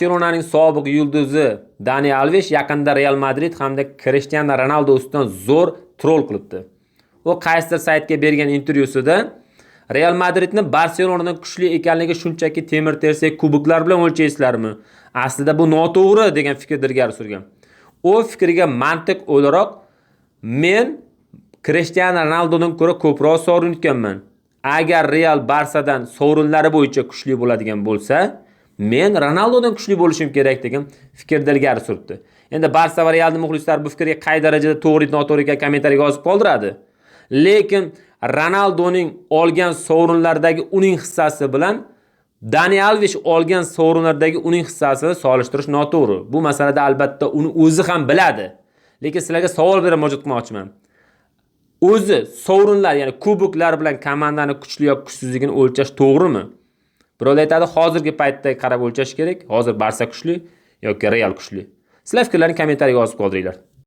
Barselonaning sobiq yulduzi Dani Alves yaqinda Real Madrid hamda Cristiano Ronaldo ustidan zo'r troll qilibdi. U qaysidir saytga bergan intervyusida Real Madridni Barselonadan kuchli ekanligi shunchaki temir tersak kuboklar bilan o'lchaysizlarmi? Aslida bu noto'g'ri degan fikrni ilgari surgan. U fikriga mantiq o'laroq men Cristiano Ronaldodan ko'ra ko'proq sovrin yutganman. Agar Real Barsadan sovrinlari bo'yicha kuchli bo'ladigan bo'lsa, men Ronaldodan kuchli bo'lishim kerak degan fikrni ilgari suribdi. Endi Barsa va Realning muxlislari bu fikrga qay darajada to'g'ri noto'g'ri ekan kommentariyga yozib qoldiradi. Lekin Ronaldoning olgan sovrinlardagi uning hissasi bilan Dani Alves olgan sovrinlardagi uning hissasini solishtirish noto'g'ri. Bu masalada albatta uni o'zi ham biladi. Lekin sizlarga savol berib murojaat qilmoqchiman. O'zi sovrinlar, ya'ni kuboklar bilan komandani kuchli yoki kuchsizligini o'lchash to'g'rimi? Birovlar aytadi, hozirgi paytda qarab o'lchash kerak. Hozir Barsa kuchli yoki Real kuchli. Sizlar fikrlaringizni kommentariyga yozib qoldiringlar.